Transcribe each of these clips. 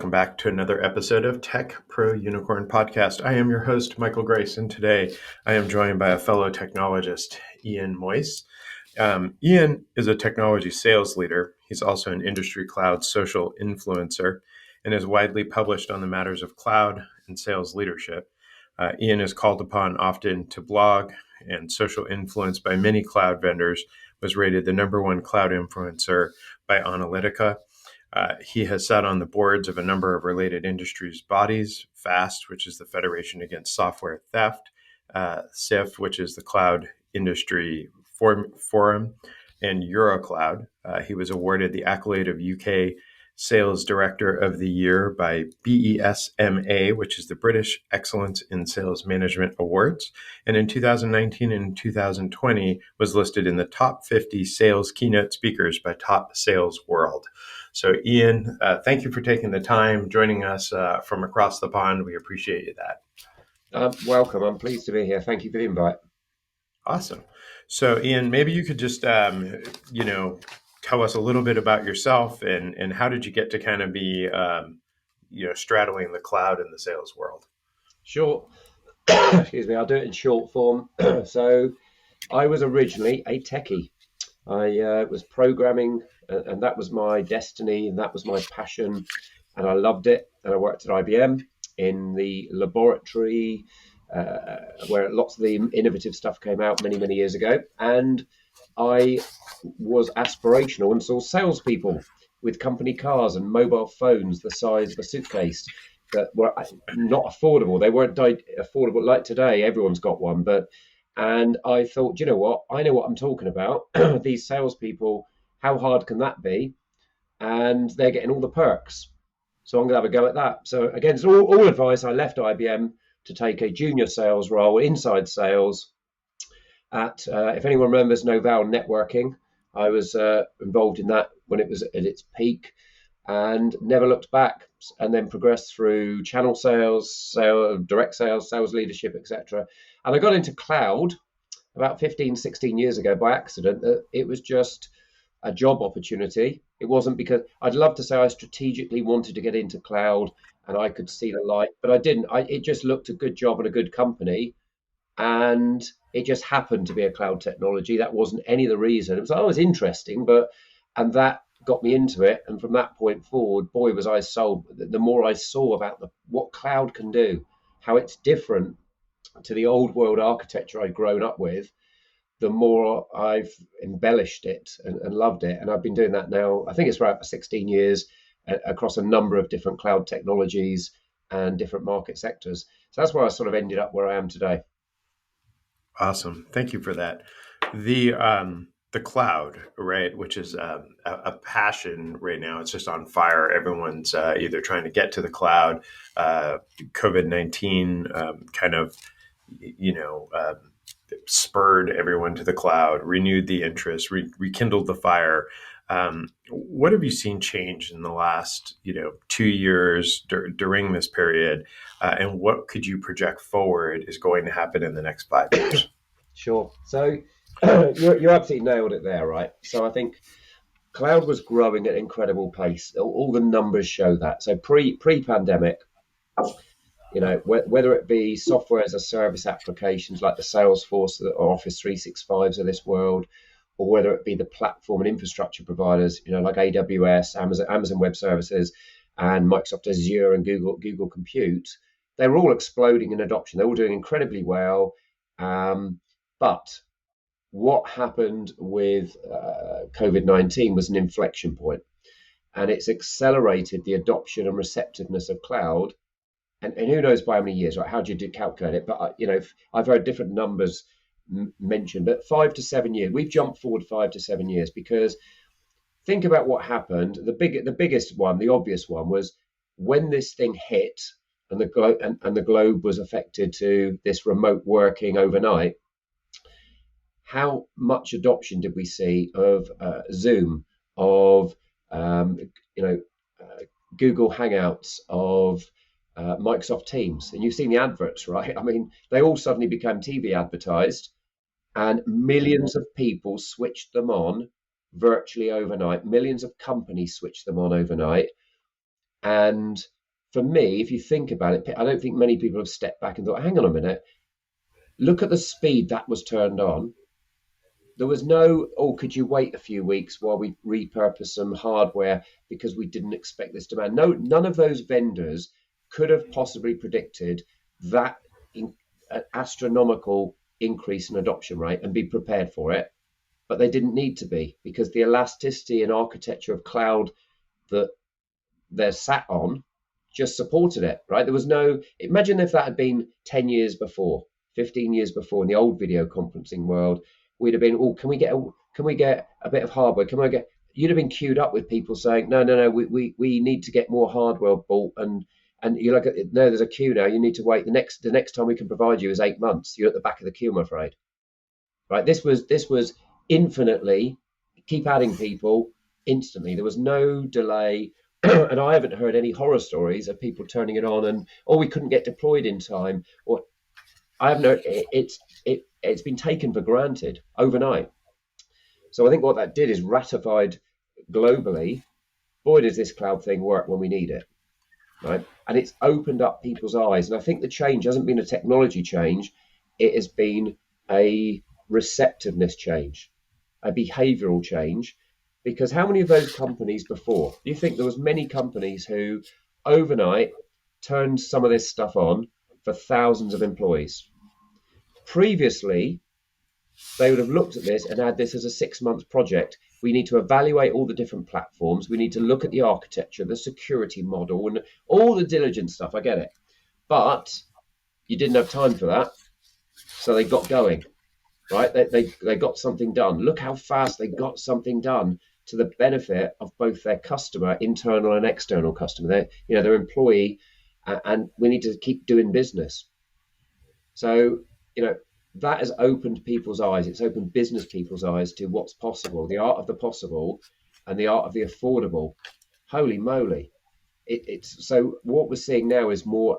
welcome back to another episode of Tech Pro Unicorn Podcast. I am your host, Michael Grace, and today I am joined by a fellow technologist, Ian Moyse. Ian is a technology sales leader. He's also an industry cloud social influencer and is widely published on the matters of cloud and sales leadership. Ian is called upon often to blog and social influence by many cloud vendors, was rated the #1 cloud influencer by Onalytica. He has sat on the boards of a number of related industries bodies, FAST, which is the Federation Against Software Theft, SIF, which is the Cloud Industry Forum, and Eurocloud. He was awarded the accolade of UK Sales Director of the Year by BESMA, which is the British Excellence in Sales Management Awards. And in 2019 and 2020 was listed in the top 50 sales keynote speakers by Top Sales World. So Ian, thank you for taking the time, joining us from across the pond. We appreciate that. Welcome. I'm pleased to be here. Thank you for the invite. Awesome. So Ian, maybe you could just, tell us a little bit about yourself and how did you get to kind of be, straddling the cloud in the sales world? Sure. Excuse me. I'll do it in short form. So I was originally a techie. I was programming and that was my destiny and that was my passion and I loved it. And I worked at IBM in the laboratory where lots of the innovative stuff came out many, many years ago. And I was aspirational and saw salespeople with company cars and mobile phones the size of a suitcase that were not affordable. They weren't affordable like today. Everyone's got one. And I thought, you know what? I know what I'm talking about. These salespeople, how hard can that be? And they're getting all the perks. So I'm going to have a go at that. So against all advice, I left IBM to take a junior sales role inside sales at, if anyone remembers Novell Networking, I was involved in that when it was at its peak and never looked back, and then progressed through channel sales, direct sales, sales leadership, etc. And I got into cloud about 15, 16 years ago by accident. It was just a job opportunity. It wasn't because I'd love to say I strategically wanted to get into cloud and I could see the light, but I didn't. It just looked a good job and a good company. And it just happened to be a cloud technology. That wasn't any of the reason. It was always interesting, and that got me into it. And from that point forward, boy, was I sold. The more I saw about what cloud can do, how it's different to the old world architecture I'd grown up with, the more I've embellished it and loved it. And I've been doing that now, I think it's right for 16 years across a number of different cloud technologies and different market sectors. So that's where I sort of ended up where I am today. Awesome. Thank you for that. The cloud, right, which is a passion right now. It's just on fire. Everyone's either trying to get to the cloud. COVID-19 kind of, spurred everyone to the cloud, renewed the interest, rekindled the fire. What have you seen change in the last, 2 years during this period? And what could you project forward is going to happen in the next 5 years? Sure. So you absolutely nailed it there, right? So I think cloud was growing at an incredible pace. All the numbers show that. So pre-pandemic, whether it be software as a service applications like the Salesforce or Office 365s of this world, or whether it be the platform and infrastructure providers, like AWS, Amazon Web Services, and Microsoft Azure and Google Compute, they were all exploding in adoption. They're all doing incredibly well. But what happened with COVID-19 was an inflection point, and it's accelerated the adoption and receptiveness of cloud. And who knows by how many years, right? How do you calculate it? But, I've heard different numbers mentioned, but 5 to 7 years. We've jumped forward 5 to 7 years because think about what happened. The biggest one, the obvious one, was when this thing hit and the globe was affected to this remote working overnight. How much adoption did we see of Zoom, of Google Hangouts, of Microsoft Teams? And you've seen the adverts, right? I mean, they all suddenly became TV advertised, and millions of people switched them on virtually overnight. Millions of companies switched them on overnight, and for me, if you think about it, I don't think many people have stepped back and thought, hang on a minute, look at the speed that was turned on. There was no, oh, could you wait a few weeks while we repurpose some hardware because we didn't expect this demand? No, none of those vendors could have possibly predicted that astronomical increase in adoption rate and be prepared for it. But they didn't need to be, because the elasticity and architecture of cloud that they're sat on just supported it, right? There was no, imagine if that had been 10 years before, 15 years before in the old video conferencing world, we'd have been, oh, can we get a bit of hardware? You'd have been queued up with people saying, no, we need to get more hardware bought. And you're like, no, there's a queue now. You need to wait. The next time we can provide you is 8 months. You're at the back of the queue, I'm afraid. Right? This was infinitely, keep adding people instantly. There was no delay. And I haven't heard any horror stories of people turning it on and, oh, we couldn't get deployed in time. Or I haven't heard, it's been taken for granted overnight. So I think what that did is ratified globally, boy, does this cloud thing work when we need it, right? And it's opened up people's eyes. And I think the change hasn't been a technology change. It has been a receptiveness change, a behavioral change. Because how many of those companies before, do you think there was many companies who overnight turned some of this stuff on for thousands of employees? Previously, they would have looked at this and had this as a 6-month project. We need to evaluate all the different platforms. We need to look at the architecture, the security model, and all the diligent stuff. I get it. But you didn't have time for that. So they got going, right? They got something done. Look how fast they got something done to the benefit of both their customer, internal and external customer, their employee, and we need to keep doing business. So, that has opened people's eyes. It's opened business people's eyes to what's possible, the art of the possible and the art of the affordable. Holy moly. It's so what we're seeing now is more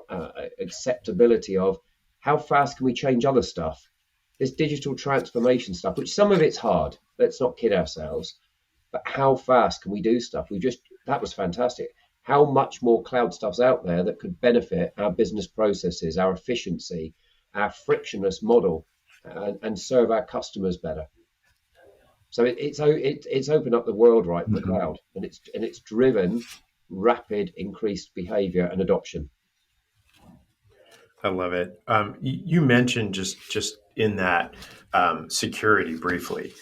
acceptability of how fast can we change other stuff? This digital transformation stuff, which some of it's hard. Let's not kid ourselves. But how fast can we do stuff? That was fantastic. How much more cloud stuff's out there that could benefit our business processes, our efficiency, our frictionless model, and serve our customers better. So it's opened up the world, right, for the cloud, and it's driven rapid increased behavior and adoption. I love it. You mentioned just in that security briefly,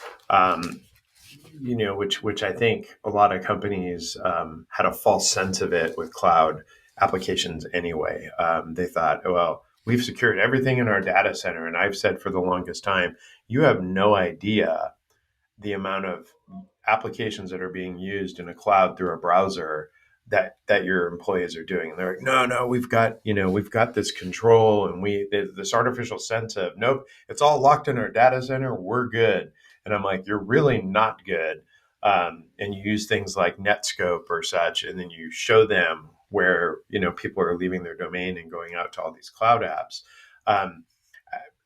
which I think a lot of companies had a false sense of it with cloud applications anyway. They thought, well, we've secured everything in our data center. And I've said for the longest time, you have no idea the amount of applications that are being used in a cloud through a browser that your employees are doing. And they're like, no, we've got this control and this artificial sense of, nope, it's all locked in our data center. We're good. And I'm like, you're really not good. And you use things like Netscope or such, and then you show them where, people are leaving their domain and going out to all these cloud apps.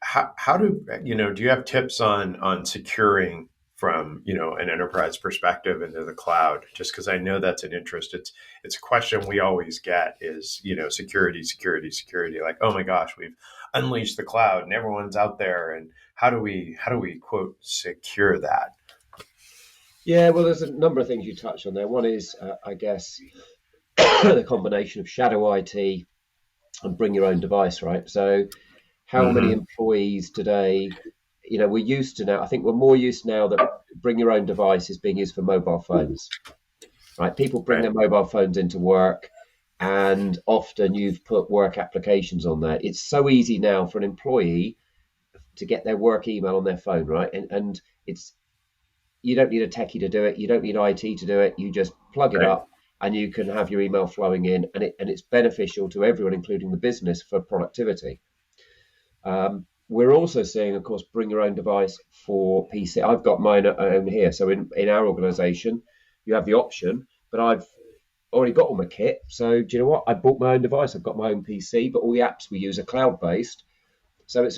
How do you have tips on securing from, an enterprise perspective into the cloud? Just because I know that's an interest. It's a question we always get is, security. Like, oh my gosh, we've unleashed the cloud and everyone's out there. And how do we quote secure that? Yeah, well, there's a number of things you touched on there. One is, I guess, the combination of shadow IT and bring your own device, right? So how many employees today, we're used to now, I think we're more used now that bring your own device is being used for mobile phones, right? People bring their mobile phones into work, and often you've put work applications on there. It's so easy now for an employee to get their work email on their phone, right? And you don't need a techie to do it. You don't need IT to do it. You just plug it up and you can have your email flowing in, and it's beneficial to everyone, including the business, for productivity. We're also seeing, of course, bring your own device for PC. I've got mine own here. So in our organization, you have the option, but I've already got all my kit. So do you know what? I bought my own device. I've got my own PC, but all the apps we use are cloud-based. So it's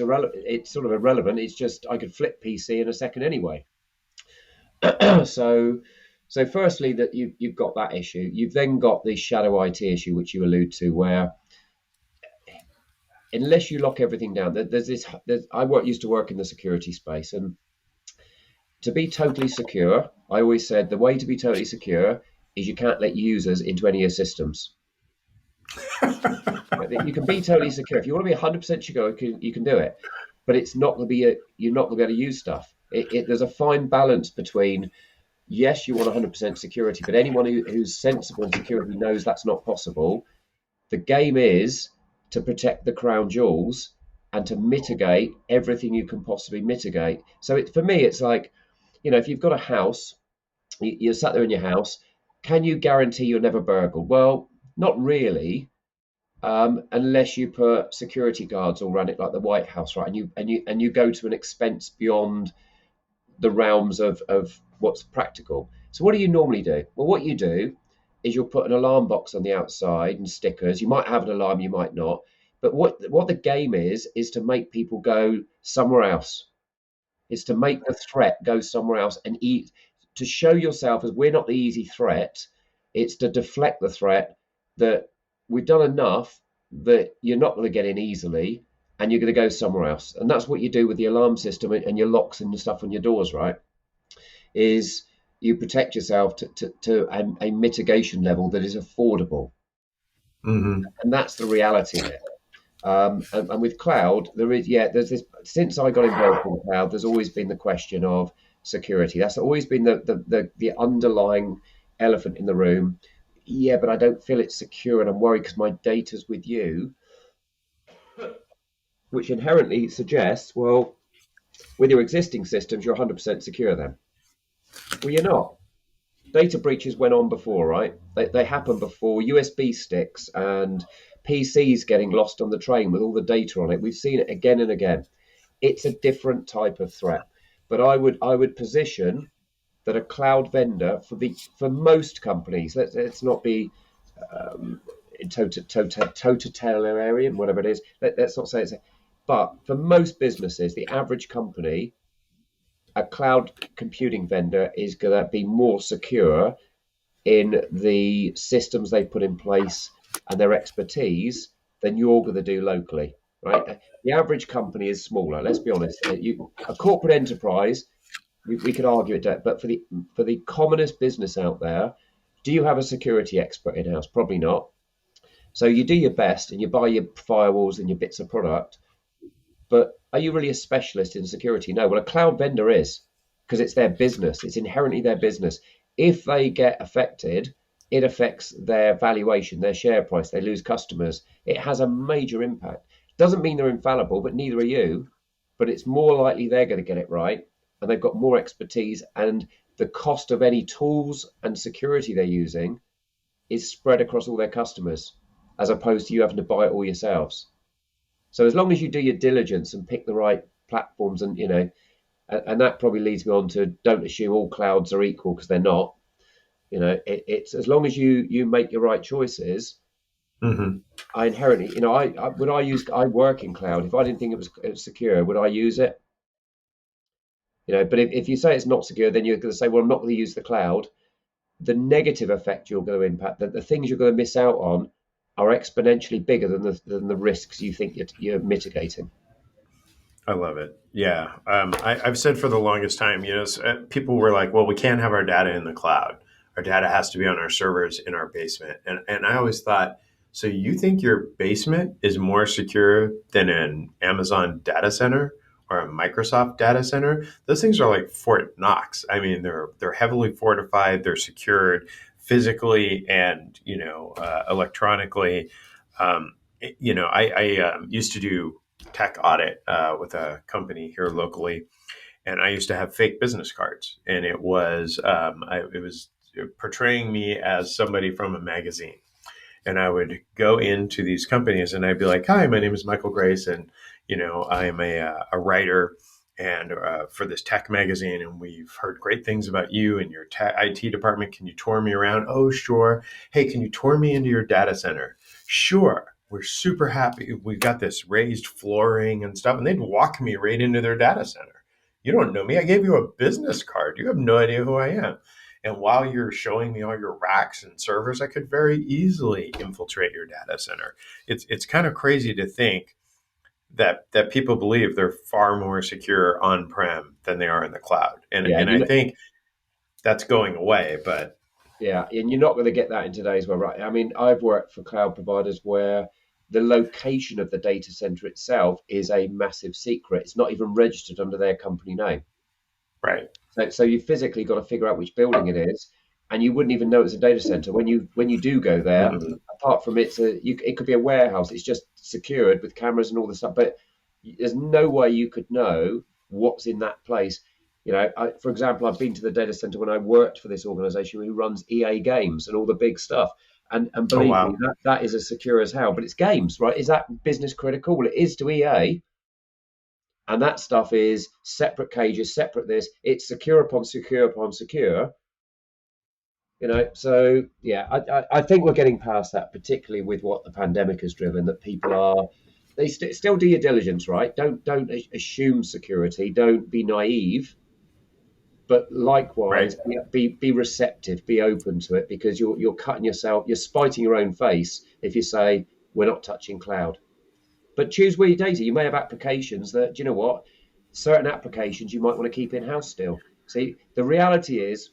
sort of irrelevant. It's just I could flip PC in a second anyway. So So firstly, that you've got that issue. You've then got the shadow IT issue, which you allude to, where unless you lock everything down, used to work in the security space, and to be totally secure, I always said the way to be totally secure is you can't let users into any of your systems. You can be totally secure. If you want to be 100% secure, you can do it, but it's not going to be you're not going to be able to use stuff. There's a fine balance between, yes, you want 100% security, but anyone who's sensible in security knows that's not possible. The game is to protect the crown jewels and to mitigate everything you can possibly mitigate. So for me, it's like, if you've got a house, you're sat there in your house, can you guarantee you're never burgled? Well, not really, unless you put security guards all around it, like the White House, right? And you go to an expense beyond the realms of what's practical. So what do you normally do? Well, what you do is you'll put an alarm box on the outside and stickers. You might have an alarm, you might not. But what the game is to make people go somewhere else. Is to make the threat go somewhere else and to show yourself as we're not the easy threat. It's to deflect the threat that we've done enough that you're not going to get in easily and you're going to go somewhere else. And that's what you do with the alarm system and your locks and the stuff on your doors, right? Is you protect yourself to a mitigation level that is affordable. Mm-hmm. And that's the reality of it. And with cloud, there's this. Since I got involved in cloud, there's always been the question of security. That's always been the underlying elephant in the room. Yeah, but I don't feel it's secure, and I'm worried because my data's with you, which inherently suggests, well, with your existing systems, you're 100% secure then. Well, you're not. Data breaches went on before, right? They happened before. USB sticks and PCs getting lost on the train with all the data on it. We've seen it again and again. It's a different type of threat. But I would position that a cloud vendor for most companies, let's not be totalitarian, whatever it is. Let's not say it's. But for most businesses, the average company, a cloud computing vendor is going to be more secure in the systems they put in place and their expertise than you're going to do locally, right? The average company is smaller. Let's be honest. A corporate enterprise, we could argue it, but for the commonest business out there, do you have a security expert in house? Probably not. So you do your best and you buy your firewalls and your bits of product, but are you really a specialist in security? No. Well, a cloud vendor is, because it's their business. It's inherently their business. If they get affected, it affects their valuation, their share price. They lose customers. It has a major impact. Doesn't mean they're infallible, but neither are you. But it's more likely they're going to get it right, and they've got more expertise. And the cost of any tools and security they're using is spread across all their customers, as opposed to you having to buy it all yourselves. So as long as you do your diligence and pick the right platforms, and and that probably leads me on to don't assume all clouds are equal, because they're not. It's as long as you make your right choices. Mm-hmm. I inherently, I work in cloud. If I didn't think it was secure, would I use it? But if you say it's not secure, then you're going to say, well, I'm not going to use the cloud. The negative effect you're going to impact, the things you're going to miss out on, are exponentially bigger than the risks you think you're mitigating. I love it. Yeah. I've said for the longest time, people were like, well, we can't have our data in the cloud. Our data has to be on our servers in our basement. And I always thought, so you think your basement is more secure than an Amazon data center or a Microsoft data center? Those things are like Fort Knox. I mean, they're heavily fortified. They're secured physically and, electronically. I used to do tech audit with a company here locally, and I used to have fake business cards, and it was portraying me as somebody from a magazine. And I would go into these companies, and I'd be like, "Hi, my name is Michael Grace, and I am a writer." And for this tech magazine, and we've heard great things about you and your IT department. Can you tour me around? Oh, sure. Hey, can you tour me into your data center? Sure. We're super happy. We've got this raised flooring and stuff. And they'd walk me right into their data center. You don't know me. I gave you a business card. You have no idea who I am. And while you're showing me all your racks and servers, I could very easily infiltrate your data center. It's kind of crazy to think that people believe they're far more secure on-prem than they are in the cloud. And Yeah, and I think that's going away, but yeah, and you're not going to get that in today's world, right? I mean, I've worked for cloud providers where the location of the data center itself is a massive secret. It's not even registered under their company name. right. So you physically got to figure out which building it is, and you wouldn't even know it's a data center when you do go there. Mhm. Apart from it could be a warehouse. It's just secured with cameras and all the stuff, but there's no way you could know what's in that place. For example, I've been to the data center when I worked for this organization who runs EA games and all the big stuff. And Oh believe me, wow. that is as secure as hell. But it's games, right? Is that business critical? Well, it is to EA, and that stuff is separate cages, separate this. It's secure upon secure upon secure. So yeah, I think we're getting past that, particularly with what the pandemic has driven. That people are they still do your diligence, right? Don't assume security. Don't be naive, but Right. likewise be receptive, be open to it, because you're cutting yourself, you're spiting your own face if you say we're not touching cloud. But choose where your data. You may have applications that, do you know what? Certain applications you might want to keep in house still. See, the reality is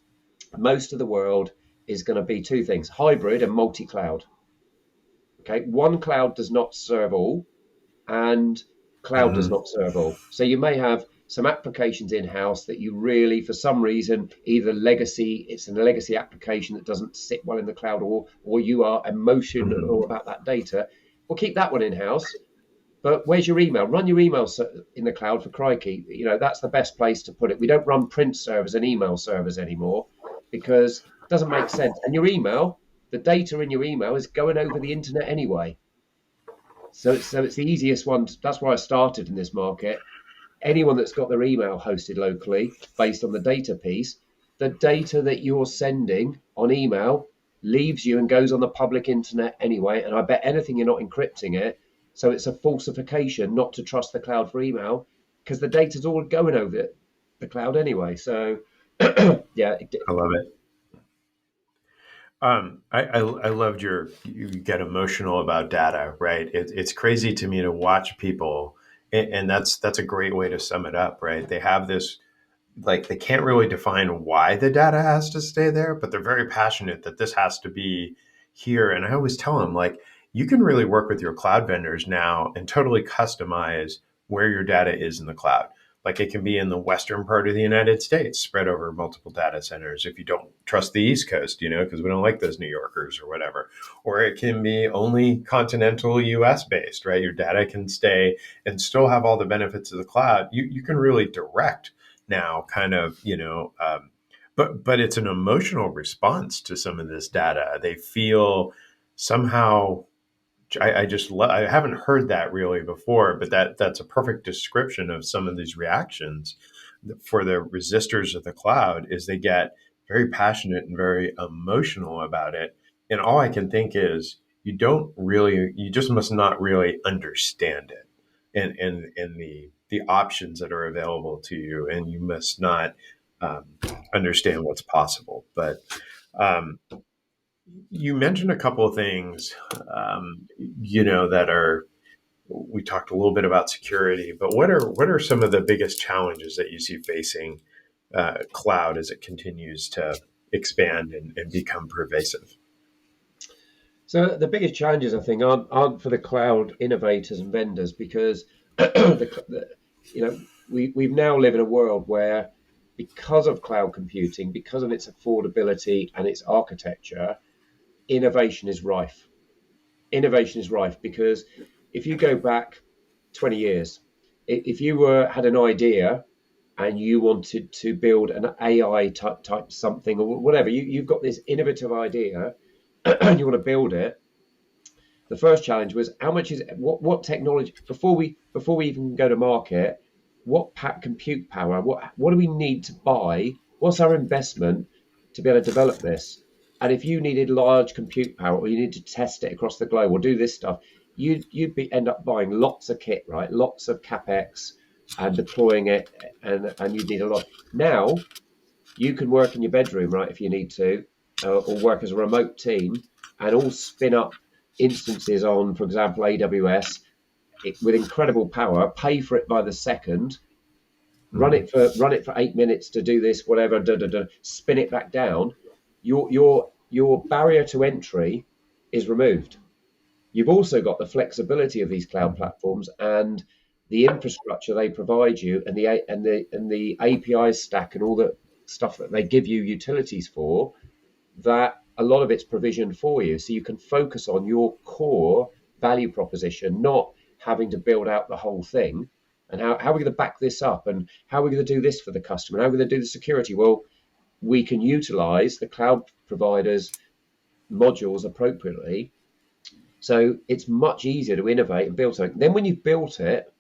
most of the world is going to be two things: hybrid and multi cloud. Okay. One cloud does not serve all, and cloud does Hmm. not serve all. So you may have some applications in house that you really, for some reason, either it's a legacy application that doesn't sit well in the cloud, or you are emotional Hmm. about that data. Well, keep that one in house. But where's your email? Run your email in the cloud, for crikey. That's the best place to put it. We don't run print servers and email servers anymore because it doesn't make sense. And your email, the data in your email is going over the internet anyway. So it's the easiest one. That's why I started in this market. Anyone that's got their email hosted locally based on the data piece, the data that you're sending on email leaves you and goes on the public internet anyway. And I bet anything you're not encrypting it. So it's a falsification not to trust the cloud for email because the data's all going over the cloud anyway. So yeah, I love it. I loved you get emotional about data, right? It's crazy to me to watch people, and that's a great way to sum it up, right? They have this, like, they can't really define why the data has to stay there, but they're very passionate that this has to be here. And I always tell them, like, you can really work with your cloud vendors now and totally customize where your data is in the cloud. Like, it can be in the western part of the United States, spread over multiple data centers if you don't trust the East Coast, because we don't like those New Yorkers or whatever. Or it can be only continental US based, right? Your data can stay and still have all the benefits of the cloud. You can really direct now, kind of, but it's an emotional response to some of this data. They feel somehow, I haven't heard that really before, but that's a perfect description of some of these reactions for the resistors of the cloud. Is they get very passionate and very emotional about it, and all I can think is, you just must not really understand it, and the options that are available to you, and you must not um, understand what's possible. But um, you mentioned a couple of things, that are. We talked a little bit about security, but what are some of the biggest challenges that you see facing cloud as it continues to expand and become pervasive? So the biggest challenges, I think, aren't for the cloud innovators and vendors because you know we've now live in a world where, because of cloud computing, because of its affordability and its architecture, innovation is rife. Innovation is rife because if you go back 20 years, if you had an idea and you wanted to build an AI type something or whatever, you've got this innovative idea and you want to build it. The first challenge was how much is what technology before we even go to market, what compute power, what do we need to buy, what's our investment to be able to develop this. And if you needed large compute power or you need to test it across the globe or do this stuff, you'd end up buying lots of kit, right, lots of capex and deploying it, and you'd need a lot. Now you can work in your bedroom, right, if you need to, or work as a remote team and all spin up instances on, for example, AWS with incredible power, pay for it by the second, Mhm. run it for 8 minutes to do this, whatever, spin it back down. Your barrier to entry is removed. You've also got the flexibility of these cloud platforms and the infrastructure they provide you, and the API stack and all the stuff that they give you utilities for. That a lot of it's provisioned for you, so you can focus on your core value proposition, not having to build out the whole thing. And how are we going to back this up? And how are we going to do this for the customer? And how are we going to do the security? Well, we can utilize the cloud providers' modules appropriately. So it's much easier to innovate and build something. Then when you've built it,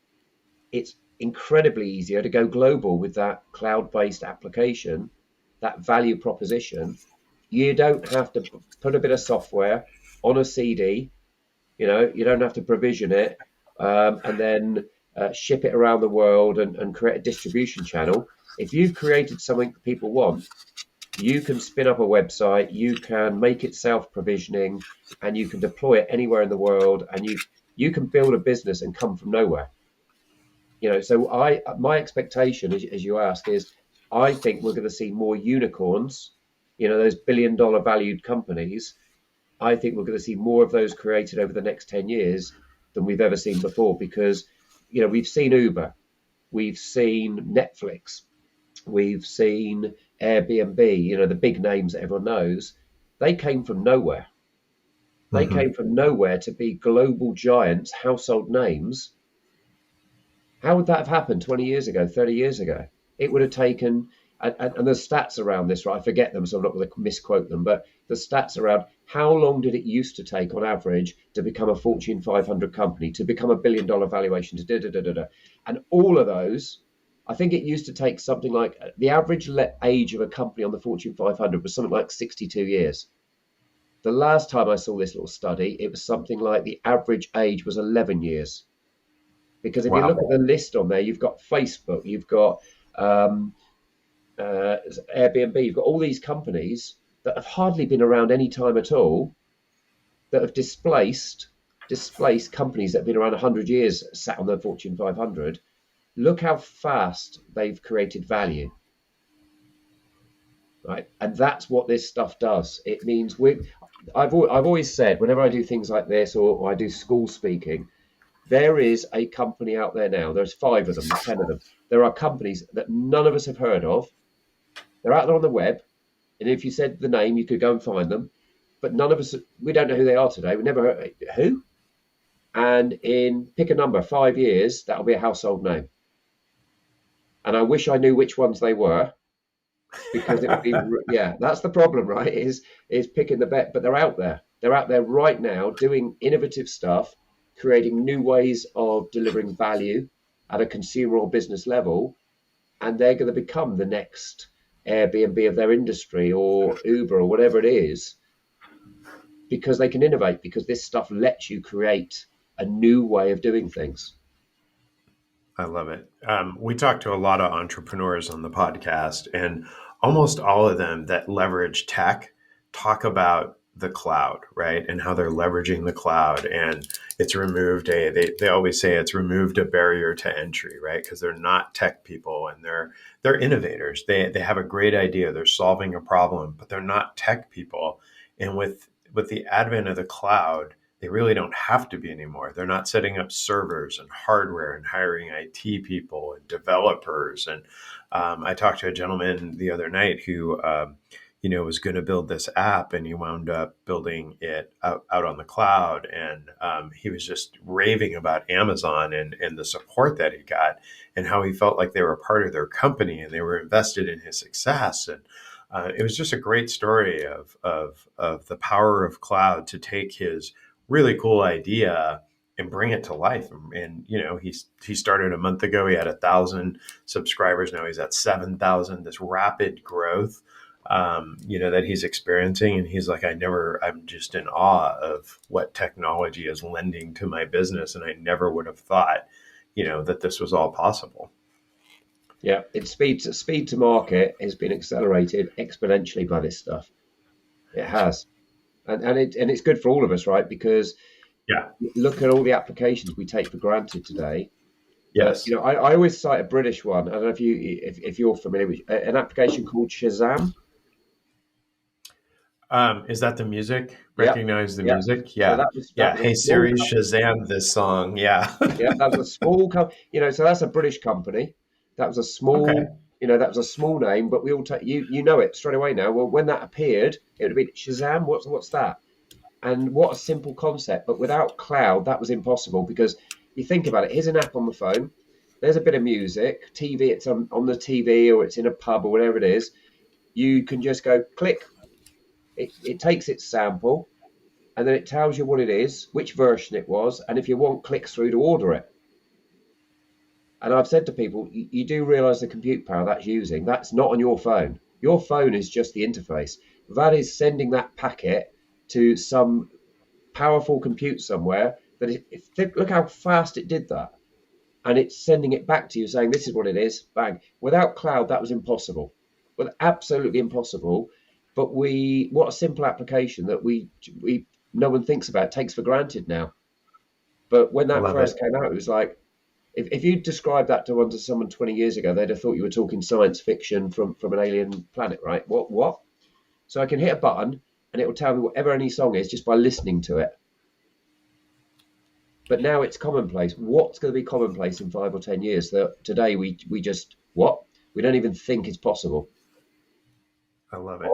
it's incredibly easier to go global with that cloud-based application, that value proposition. You don't have to put a bit of software on a CD. You don't have to provision it, and then ship it around the world and create a distribution channel. If you've created something that people want, you can spin up a website, you can make it self-provisioning, and you can deploy it anywhere in the world, and you can build a business and come from nowhere. So my expectation, as you ask, is I think we're going to see more unicorns. Those billion-dollar valued companies. I think we're going to see more of those created over the next 10 years than we've ever seen before, because we've seen Uber, we've seen Netflix, we've seen Airbnb, the big names that everyone knows. They came from nowhere. They Mhm. came from nowhere to be global giants, household names. How would that have happened 20 years ago, 30 years ago? It would have taken, and the stats around this, right? I forget them, so I'm not going to misquote them, but the stats around how long did it used to take on average to become a Fortune 500 company, to become $1 billion valuation, to da da da da da. And all of those, I think it used to take something like the average age of a company on the Fortune 500 was something like 62 years. The last time I saw this little study, it was something like the average age was 11 years. Because if you look Wow. at the list on there, you've got Facebook, you've got um, Airbnb, you've got all these companies that have hardly been around any time at all, that have displaced companies that have been around 100 years, sat on the Fortune 500. Look how fast they've created value, right? And that's what this stuff does. It means I've always said, whenever I do things like this, or I do school speaking, there is a company out there now. There's 5 of them, 10 of them. There are companies that none of us have heard of. They're out there on the web, and if you said the name, you could go and find them. But none of us, we don't know who they are today. We never heard who. And in pick a number, 5 years, that'll be a household name. And I wish I knew which ones they were, because it would be, yeah, that's the problem, right? Is picking the bet. But they're out there. They're out there right now doing innovative stuff, creating new ways of delivering value at a consumer or business level, and they're going to become the next Airbnb of their industry, or Uber, or whatever it is, because they can innovate, because this stuff lets you create a new way of doing things. I love it. We talk to a lot of entrepreneurs on the podcast, and almost all of them that leverage tech talk about the cloud, right? And how they're leveraging the cloud. And it's removed they always say it's removed a barrier to entry, right? Because they're not tech people, and they're innovators. They have a great idea. They're solving a problem, but they're not tech people. And with the advent of the cloud, they really don't have to be anymore. They're not setting up servers and hardware and hiring IT people and developers. And I talked to a gentleman the other night who, was going to build this app, and he wound up building it out on the cloud. And he was just raving about Amazon and the support that he got, and how he felt like they were a part of their company and they were invested in his success. And it was just a great story of the power of cloud to take his really cool idea and bring it to life. And he started a month ago. He had 1,000 subscribers. Now he's at 7,000. This rapid growth, that he's experiencing. And he's like, I'm just in awe of what technology is lending to my business. And I never would have thought, that this was all possible. Yeah, it's speed to market has been accelerated exponentially by this stuff. It has, and it's good for all of us, right? Because Yeah. look at all the applications we take for granted today. That Yes. I always cite a British one. I don't know if you're familiar with an application called Shazam. Is that the music? Yep, Recognize the yep. music? So Yeah. that Yeah. was a Hey small Siri, company. Shazam this song. Yeah. Yeah, that was a small so that's a British company. That was a Okay. small, that was a small name, but we all take you know it straight away now. Well, when that appeared, it would have been Shazam. What's that? And what a simple concept. But without cloud, that was impossible because you think about it. Here's an app on the phone. There's a bit of music, TV. It's on the TV or it's in a pub or whatever it is. You can just go click. It takes its sample and then it tells you what it is, which version it was, and if you want, clicks through to order it. And I've said to people, you do realize the compute power that's using, that's not on your phone. Your phone is just the interface. That is sending that packet to some powerful compute somewhere look how fast it did that. And it's sending it back to you saying, this is what it is, bang. Without cloud, that was impossible. Well, absolutely impossible. But what a simple application that we no one thinks about, takes for granted now. But when I that love it. first came out, it was like, if you described that to someone 20 years ago, they'd have thought you were talking science fiction from an alien planet, right? What? So I can hit a button and it will tell me whatever any song is just by listening to it. But now it's commonplace. What's going to be commonplace in 5 or 10 years? That today we just what? We don't even think it's possible. I love it.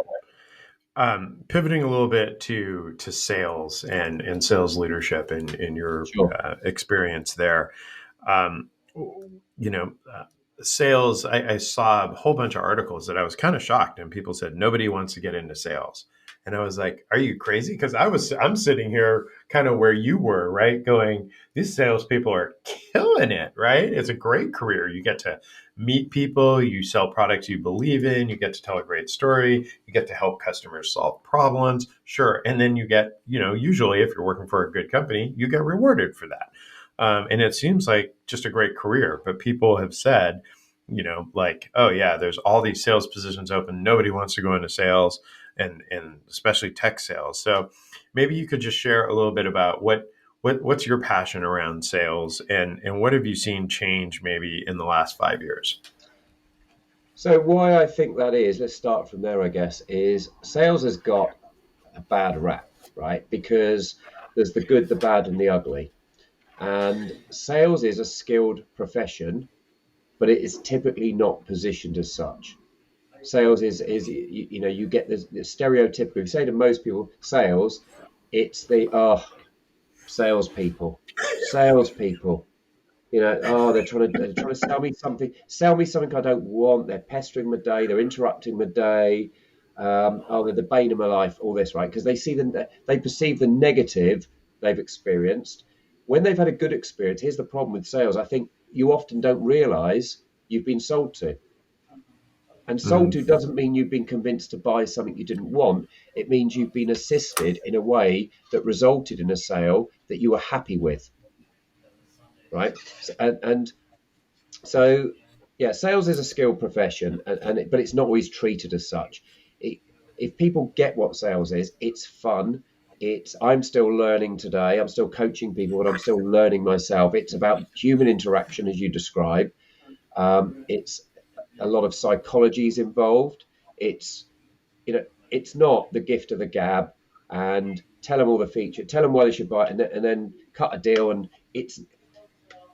Pivoting a little bit to sales and sales leadership in your Sure. experience there. Um, you know, sales. I saw a whole bunch of articles that I was kind of shocked, and people said nobody wants to get into sales, and I was like, "Are you crazy?" Because I'm sitting here kind of where you were, right? Going, these salespeople are killing it, right? It's a great career. You get to meet people, you sell products you believe in, you get to tell a great story, you get to help customers solve problems, sure, and then you get, usually if you're working for a good company, you get rewarded for that. And it seems like just a great career. But people have said, like, oh yeah, there's all these sales positions open. Nobody wants to go into sales, and especially tech sales. So maybe you could just share a little bit about what's your passion around sales, and what have you seen change maybe in the last 5 years? So why I think that is, let's start from there, I guess, is sales has got a bad rap, right? Because there's the good, the bad, and the ugly. And sales is a skilled profession, but it is typically not positioned as such. Sales is you get the stereotypical. You say to most people, sales, it's the salespeople. They're trying to sell me something I don't want. They're pestering my day. They're interrupting my day. They're the bane of my life. All this, right? Because they perceive the negative they've experienced. When they've had a good experience, here's the problem with sales. I think you often don't realise you've been sold to. And sold to Mm-hmm. doesn't mean you've been convinced to buy something you didn't want. It means you've been assisted in a way that resulted in a sale that you were happy with, right? And so, yeah, sales is a skilled profession, but it's not always treated as such. It, if people get what sales is, it's fun. I'm still learning today. I'm still coaching people, but I'm still learning myself. It's about human interaction, as you describe. It's a lot of psychology is involved. It's it's not the gift of the gab and tell them all the features, tell them why they should buy it, and then cut a deal. And it's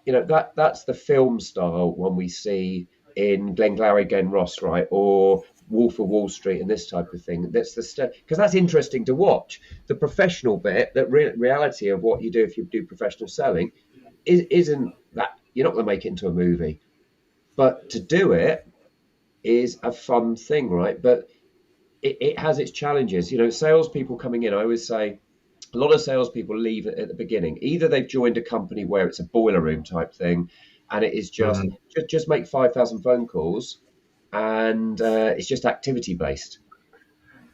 that's the film style one we see in Glengarry Glen Ross, right, or Wolf of Wall Street and this type of thing. That's the because that's interesting to watch. The professional bit, that reality of what you do if you do professional selling, isn't that you're not going to make it into a movie, but to do it is a fun thing, right? But it has its challenges. Salespeople coming in, I always say a lot of salespeople leave at the beginning. Either they've joined a company where it's a boiler room type thing, and it is Mm-hmm. just make 5,000 phone calls, and it's just activity based,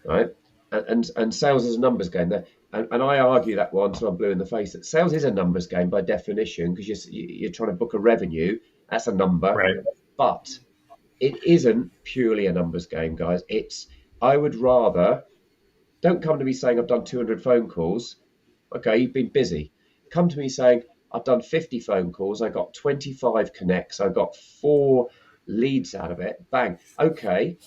right? And sales is a numbers game. And I argue that one, so I'm blue in the face. That sales is a numbers game by definition because you're trying to book a revenue. That's a number, Right. but it isn't purely a numbers game, guys. I would rather, don't come to me saying I've done 200 phone calls. Okay, you've been busy. Come to me saying I've done 50 phone calls. I got 25 connects. I got 4 leads out of it. Bang. Okay,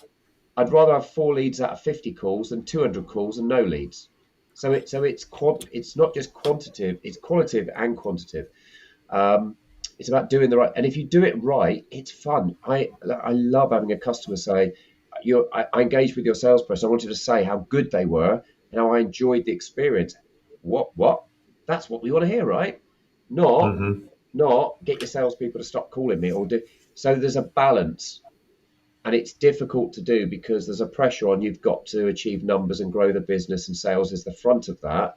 I'd rather have 4 leads out of 50 calls than 200 calls and no leads. It's not just quantitative, it's qualitative and quantitative. Um, it's about doing the right, and if you do it right, it's fun. I love having a customer say, I engaged with your salesperson. I wanted to say how good they were and how I enjoyed the experience. What? That's what we want to hear, right? Not Hmm. not get your salespeople to stop calling me or do. So there's a balance, and it's difficult to do because there's a pressure on you've got to achieve numbers and grow the business, and sales is the front of that.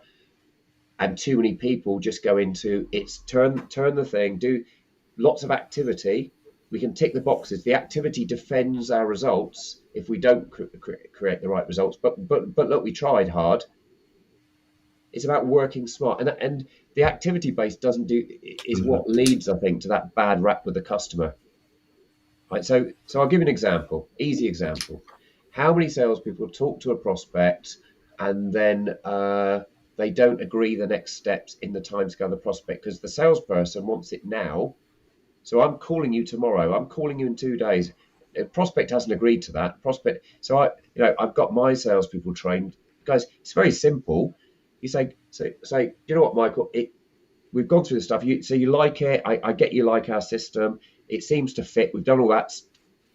And too many people just go into it's turn the thing, do lots of activity. We can tick the boxes. The activity defends our results if we don't create the right results. But look, we tried hard. It's about working smart, and the activity base doesn't do is what Hmm. leads, I think, to that bad rap with the customer. Right. So I'll give you an example. Easy example. How many salespeople talk to a prospect and then they don't agree the next steps in the timescale of the prospect because the salesperson wants it now. So I'm calling you tomorrow. I'm calling you in 2 days. The prospect hasn't agreed to that. Prospect. So I've got my salespeople trained. Guys, it's very simple. You say, you know what, Michael? We've gone through the stuff. So you like it. I get you like our system. It seems to fit. We've done all that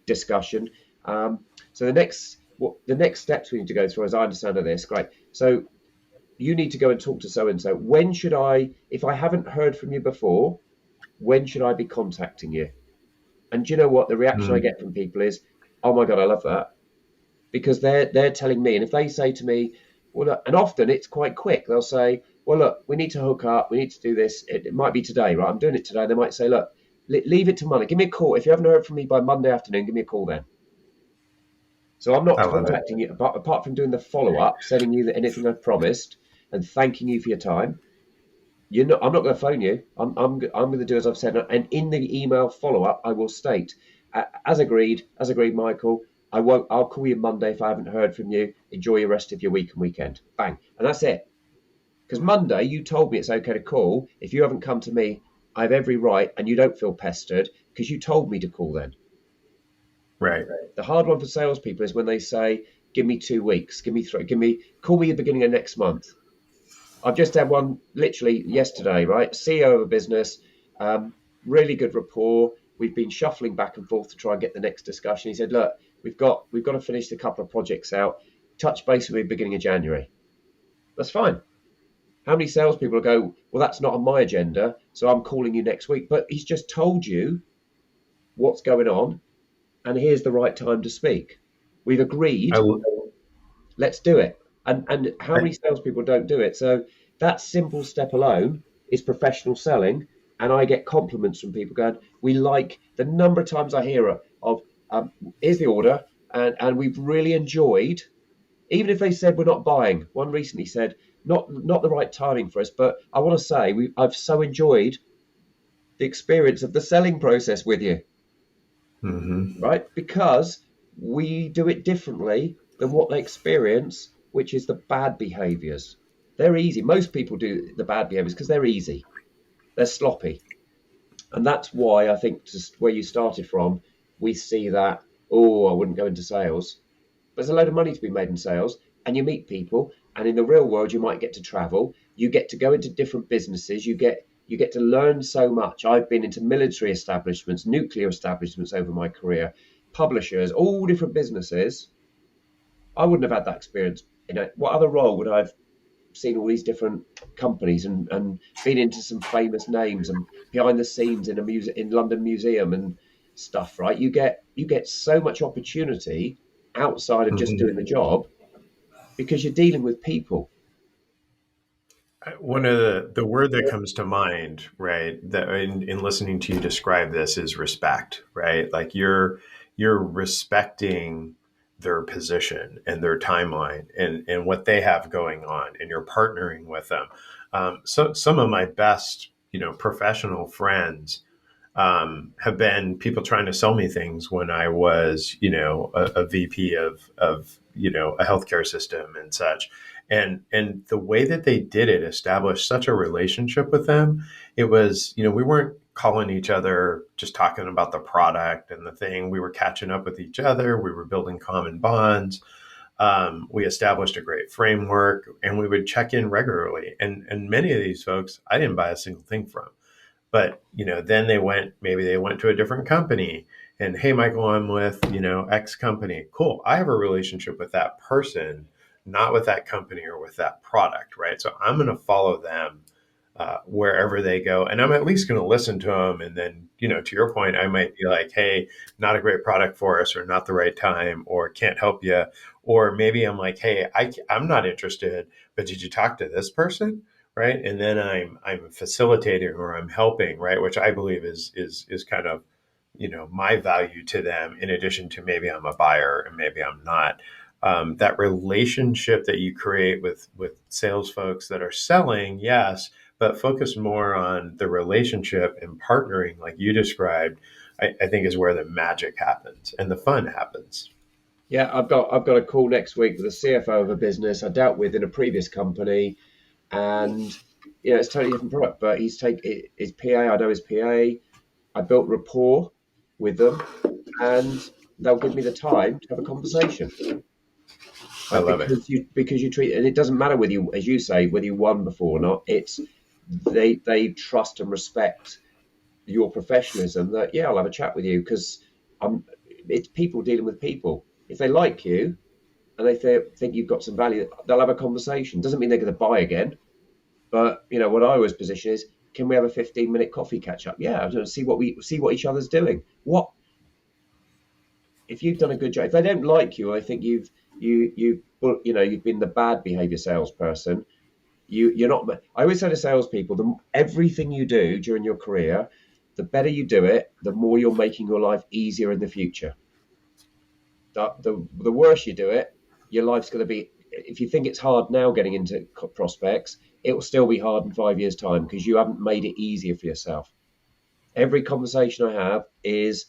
discussion. So the next steps we need to go through, as I understand of this, great. So you need to go and talk to so and so. When should I, if I haven't heard from you before, when should I be contacting you? And do you know what the reaction I get from people is? Oh my god, I love that because they're telling me, and if they say to me, well, look, and often it's quite quick. They'll say, well, look, we need to hook up, we need to do this. It might be today, right? I'm doing it today. They might say, look, leave it to Monday. Give me a call if you haven't heard from me by Monday afternoon. Give me a call then. So I'm not I love it. contacting you apart from doing the follow up, sending you anything I've promised, and thanking you for your time. I'm not going to phone you. I'm going to do as I've said, and in the email follow up, I will state, as agreed, Michael. I won't. I'll call you Monday if I haven't heard from you. Enjoy your rest of your week and weekend. Bang, and that's it. Because Monday you told me it's okay to call. If you haven't come to me, I have every right, and you don't feel pestered because you told me to call then. Right. The hard one for salespeople is when they say, "Give me 2 weeks, give me three, call me at the beginning of next month." I've just had one literally yesterday, right? CEO of a business, um, really good rapport. We've been shuffling back and forth to try and get the next discussion. He said, "Look, we've got to finish a couple of projects out. Touch base with me beginning of January." That's fine. How many salespeople go, "Well, that's not on my agenda, so I'm calling you next week." But he's just told you what's going on, and here's the right time to speak. We've I, agreed. Let's do it. And how I many salespeople don't do it? So that simple step alone is professional selling. And I get compliments from people going, we like the number of times I hear of here's the order, and we've really enjoyed, even if they said we're not buying. One recently said, not the right timing for us, but I want to say I've so enjoyed the experience of the selling process with you, hmm right? Because we do it differently than what they experience, which is the bad behaviors. They're easy. Most people do the bad behaviors because they're easy, they're sloppy. And that's why I think just where you started from, we see that, oh, I wouldn't go into sales. There's a load of money to be made in sales, and you meet people, and in the real world, you might get to travel. You get to go into different businesses. You get to learn so much. I've been into military establishments, nuclear establishments over my career, publishers, all different businesses. I wouldn't have had that experience. What other role would I have seen all these different companies and been into some famous names and behind the scenes in a in London museum and stuff, right? You get so much opportunity outside of just doing the hmm job because you're dealing with people. One of the word that comes to mind, right, that in listening to you describe this is respect, right? Like you're respecting their position and their timeline and what they have going on, and you're partnering with them. So some of my best, professional friends, have been people trying to sell me things when I was, a VP of, a healthcare system and such. And the way that they did it established such a relationship with them. It was, we weren't calling each other just talking about the product and the thing. We were catching up with each other. We were building common bonds. We established a great framework, and we would check in regularly. And many of these folks, I didn't buy a single thing from. But then maybe they went to a different company, and hey, Michael, I'm with X company. Cool. I have a relationship with that person, not with that company or with that product, right? So I'm going to follow them wherever they go, and I'm at least going to listen to them. And then, to your point, I might be like, hey, not a great product for us, or not the right time, or can't help you. Or maybe I'm like, hey, I'm not interested, but did you talk to this person? Right. And then I'm facilitating, or I'm helping, right, which I believe is kind of, my value to them, in addition to maybe I'm a buyer and maybe I'm not. That relationship that you create with sales folks that are selling, yes, but focus more on the relationship and partnering, like you described, I think is where the magic happens and the fun happens. Yeah, I've got a call next week with the CFO of a business I dealt with in a previous company, and it's a totally different product. But his PA. I know his PA. I built rapport with them, and they'll give me the time to have a conversation. I Right? love it. Because you treat, and it doesn't matter whether you, as you say, whether you won before or not. It's they trust and respect your professionalism. That yeah, I'll have a chat with you because I'm. It's people dealing with people. If they like you and they think you've got some value, they'll have a conversation. Doesn't mean they're going to buy again, but what I always position is, can we have a 15-minute coffee catch up? Yeah, I don't know, see what each other's doing. What if you've done a good job? If they don't like you, I think you've been the bad behavior salesperson. You're not. I always say to salespeople, everything you do during your career, the better you do it, the more you're making your life easier in the future. The worse you do it, your life's going to be. If you think it's hard now getting into prospects, it will still be hard in 5 years' time because you haven't made it easier for yourself. Every conversation I have is,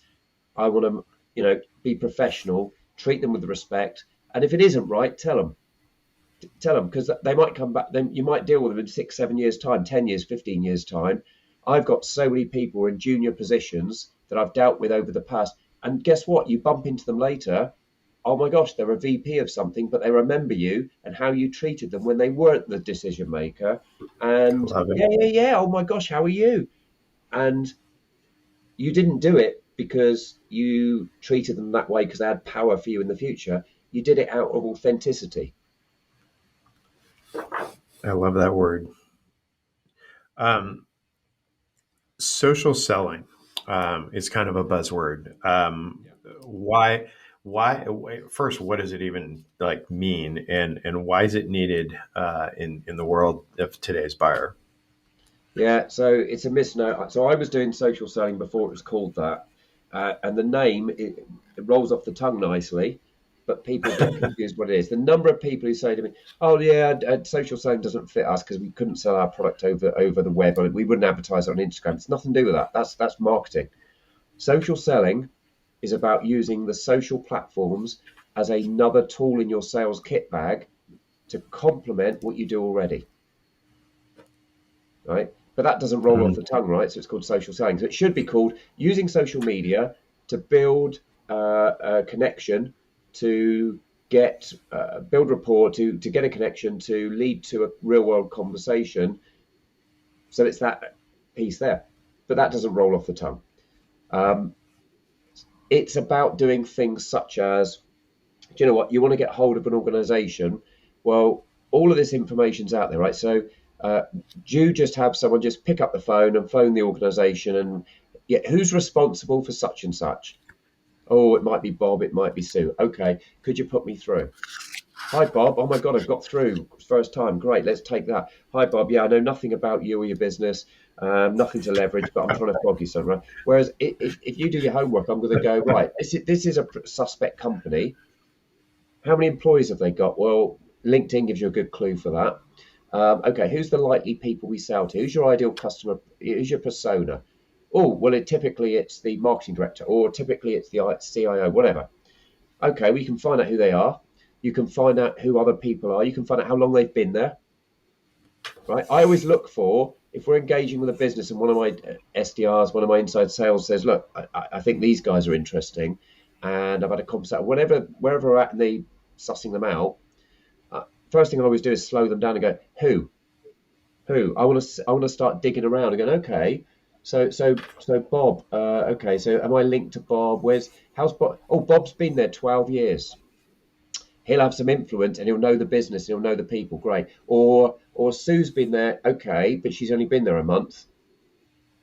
I want to, be professional, treat them with respect, and if it isn't right, tell them because they might come back. Then you might deal with them in 6, 7 years' time, 10 years, 15 years' time. I've got so many people in junior positions that I've dealt with over the past, and guess what? You bump into them later. Oh my gosh, they're a VP of something, but they remember you and how you treated them when they weren't the decision maker. I And love it. yeah, yeah, yeah. Oh my gosh, how are you? And you didn't do it because you treated them that way because they had power for you in the future. You did it out of authenticity. I love that word. Um, Social selling is kind of a buzzword. Why? First, what does it even like mean, and why is it needed in the world of today's buyer? Yeah, so it's a misnomer. So I was doing social selling before it was called that, and the name it rolls off the tongue nicely, but people get confused what it is. The number of people who say to me, "Oh yeah, social selling doesn't fit us because we couldn't sell our product over the web, or we wouldn't advertise it on Instagram." It's nothing to do with that. That's marketing. Social selling is about using the social platforms as another tool in your sales kit bag to complement what you do already, right? But that doesn't roll off Mm, the tongue, right? So it's called social selling. So it should be called using social media to build a connection, to get build rapport, to get a connection, to lead to a real world conversation. So it's that piece there, but that doesn't roll off the tongue. Um, it's about doing things such as, do you know what? You want to get hold of an organization. Well, all of this information's out there, right? So, do you just have someone just pick up the phone and phone the organization and yeah, who's responsible for such and such? Oh, it might be Bob, it might be Sue. Okay, could you put me through? Hi, Bob. Oh my God, I've got through. First time. Great. Let's take that. Hi, Bob. Yeah, I know nothing about you or your business, nothing to leverage, but I'm trying to flog you some, right? Whereas if you do your homework, I'm going to go, right, this is a suspect company. How many employees have they got? Well, LinkedIn gives you a good clue for that. Okay, who's the likely people we sell to? Who's your ideal customer? Who's your persona? Oh, well, typically it's the marketing director, or typically it's the CIO, whatever. Okay, we can find out who they are. You can find out who other people are. You can find out how long they've been there, right? I always look for, if we're engaging with a business and one of my SDRs, one of my inside sales says, look, I think these guys are interesting, and I've had a conversation, wherever we're at, and they sussing them out. First thing I always do is slow them down and go, who? I want to start digging around and going, okay, so Bob, okay, so am I linked to Bob? How's Bob? Oh, Bob's been there 12 years. He'll have some influence and he'll know the business and he'll know the people. Great. Or Sue's been there, okay, but she's only been there a month.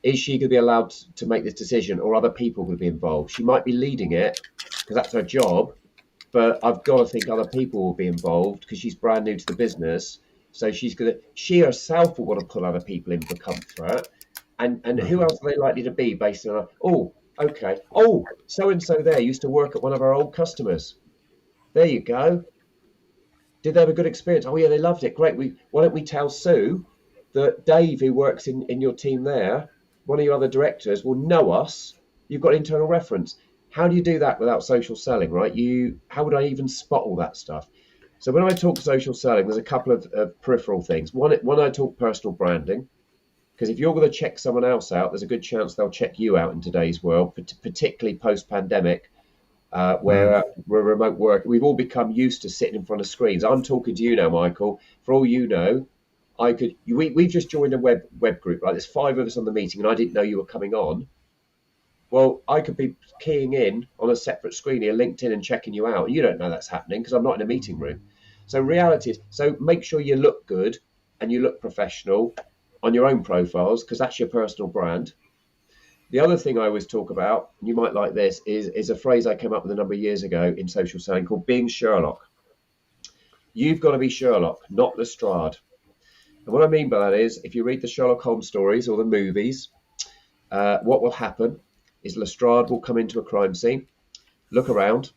Is she going to be allowed to make this decision, or other people going to be involved? She might be leading it because that's her job, but I've got to think other people will be involved because she's brand new to the business. So she herself will want to pull other people in for comfort. And who else are they likely to be based on, okay. Oh, so and so there used to work at one of our old customers. There you go. Did they have a good experience? Oh yeah, they loved it. Great. Why don't we tell Sue that Dave, who works in your team there, one of your other directors, will know us. You've got internal reference. How do you do that without social selling, right? How would I even spot all that stuff? So when I talk social selling, there's a couple of peripheral things. One, I talk personal branding, because if you're going to check someone else out, there's a good chance they'll check you out in today's world, particularly post-pandemic, where we're remote work. We've all become used to sitting in front of screens. I'm talking to you now, Michael. For all you know, we've just joined a web group, right? There's 5 of us on the meeting, and I didn't know you were coming on. Well, I could be keying in on a separate screen here, LinkedIn, and checking you out. You don't know that's happening because I'm not in a meeting room. So reality is, so make sure you look good and you look professional on your own profiles, because that's your personal brand. The other thing I always talk about, and you might like this, is a phrase I came up with a number of years ago in social selling called being Sherlock. You've got to be Sherlock, not Lestrade. And what I mean by that is, if you read the Sherlock Holmes stories or the movies, what will happen is Lestrade will come into a crime scene, look around,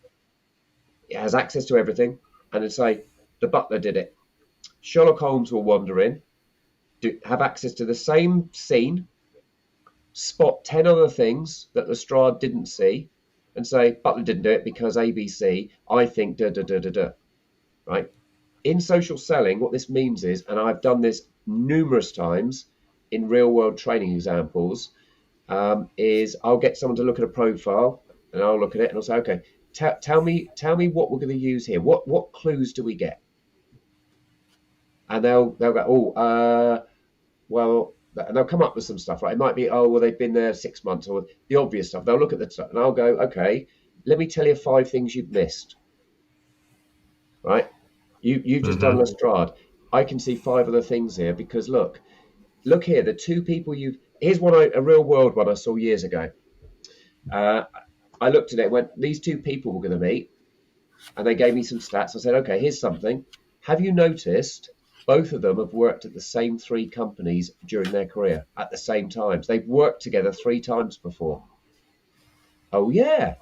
it has access to everything, and then say, the butler did it. Sherlock Holmes will wander in, have access to the same scene, spot 10 other things that Lestrade didn't see, and say, butler didn't do it because ABC, I think da da da da da. Right? In social selling, what this means is, and I've done this numerous times in real world training examples, is I'll get someone to look at a profile, and I'll look at it and I'll say, okay, tell me what we're going to use here. What clues do we get? And they'll go, well, and they'll come up with some stuff, right? It might be, well, they've been there 6 months, or the obvious stuff. They'll look at the stuff, and I'll go, okay, let me tell you 5 things you've missed, right? You've just done Lestrade. I can see 5 other things here because look here, the 2 people here's a real world one I saw years ago. I looked at it and went, these 2 people we're going to meet, and they gave me some stats. I said, okay, here's something. Have you noticed both of them have worked at the same 3 companies during their career at the same times? They've worked together 3 times before. Oh, yeah.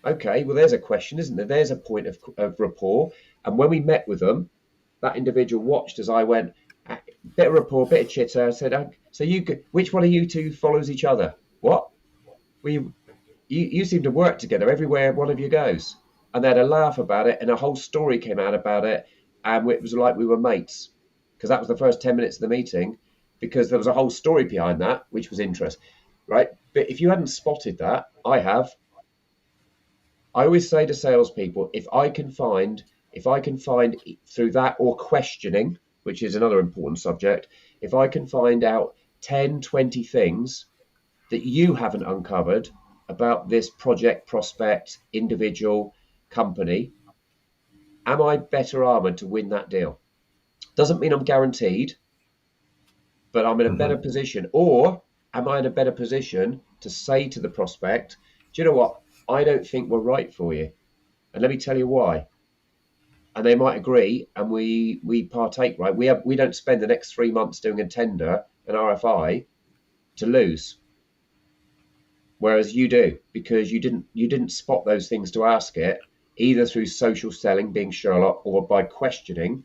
Okay, well, there's a question, isn't there? There's a point of rapport. And when we met with them, that individual watched as I went, bit of rapport, bit of chitter. I said, so which one of you 2 follows each other? What? Well, you seem to work together everywhere one of you goes. And they had a laugh about it, and a whole story came out about it. And it was like we were mates, because that was the first 10 minutes of the meeting, because there was a whole story behind that, which was interesting, right? But if you hadn't spotted that, I always say to salespeople, if I can find through that, or questioning, which is another important subject, if I can find out 10, 20 things that you haven't uncovered about this project, prospect, individual, company, am I better armored to win that deal? Doesn't mean I'm guaranteed, but I'm in a better position. Or am I in a better position to say to the prospect, do you know what? I don't think we're right for you. And let me tell you why. And they might agree, and we partake, right? We don't spend the next 3 months doing a tender, an RFI, to lose. Whereas you do, because you didn't spot those things to ask it, either through social selling, being Sherlock, or by questioning.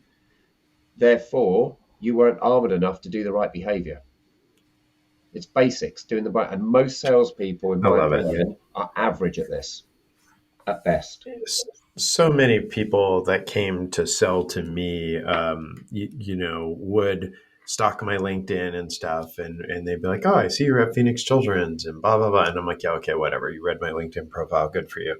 Therefore, you weren't armored enough to do the right behavior. It's basics, doing and most salespeople, in I my love it. opinion, are average at this at best. So many people that came to sell to me, would stalk my LinkedIn and stuff, and they'd be like, "Oh, I see you're at Phoenix Children's," and blah blah blah, and I'm like, "Yeah, okay, whatever. You read my LinkedIn profile, good for you."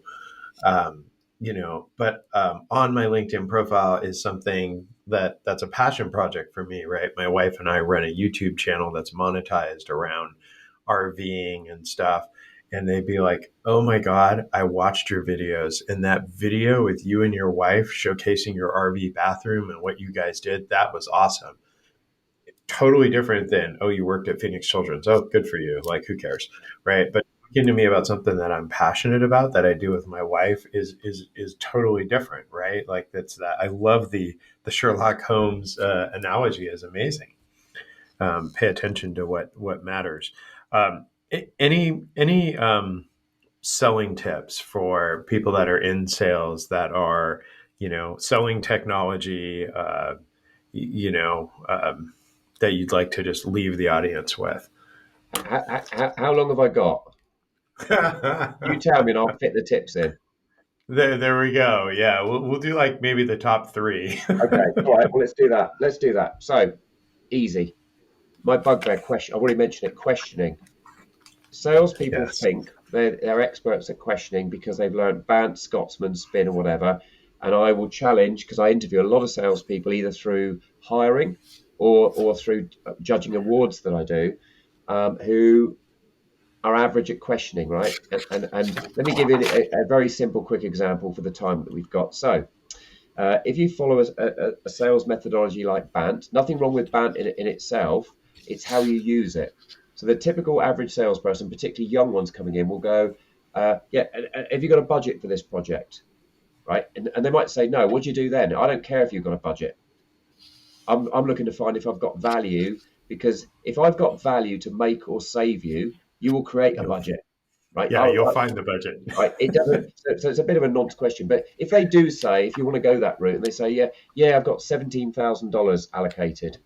But on my LinkedIn profile is something that's a passion project for me, right? My wife and I run a YouTube channel that's monetized around RVing and stuff. And they'd be like, "Oh my God, I watched your videos. And that video with you and your wife showcasing your RV bathroom and what you guys did, that was awesome." Totally different than, "Oh, you worked at Phoenix Children's. Oh, good for you. Like, who cares?" Right. But talking to me about something that I'm passionate about that I do with my wife is totally different, right? Like, that's that. I love the Sherlock Holmes analogy is amazing. Pay attention to what matters. Any selling tips for people that are in sales that are selling technology, that you'd like to just leave the audience with? How long have I got? You tell me, and I'll fit the tips in. There we go. Yeah, we'll do like maybe the top three. Okay, all right. Well, let's do that. Let's do that. So easy. My bugbear question. I already mentioned it. Questioning. Salespeople Yes. think they're experts at questioning because they've learned Bant, Scotsman, Spin, or whatever. And I will challenge, because I interview a lot of salespeople either through hiring or through judging awards that I do, who are average at questioning, right? And let me give you a very simple, quick example for the time that we've got. So, if you follow a sales methodology like Bant, nothing wrong with Bant in itself, it's how you use it. So the typical average salesperson, particularly young ones coming in, will go, "Yeah, have you got a budget for this project?" Right? And they might say, "No." What do you do then? "I don't care if you've got a budget. I'm looking to find if I've got value, because if I've got value to make or save you, you will create a You'll, budget." Right? yeah, you'll find the budget. Right. It doesn't. So it's a bit of a nonce question. But if they do say, if you want to go that route, and they say, "Yeah, I've got $17,000 allocated."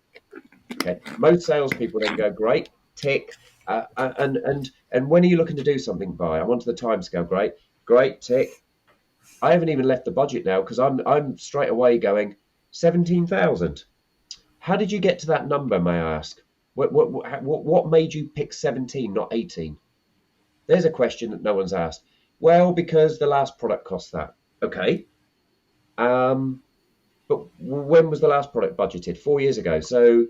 Okay. Most salespeople then go, "Great, tick." And when are you looking to do something by? I'm onto the timescale. Great, great, tick. I haven't even left the budget now, because I'm straight away going 17,000. How did you get to that number, may I ask? What made you pick 17, not 18? There's a question that no one's asked. "Well, because the last product cost that." Okay. But when was the last product budgeted? 4 years ago. So,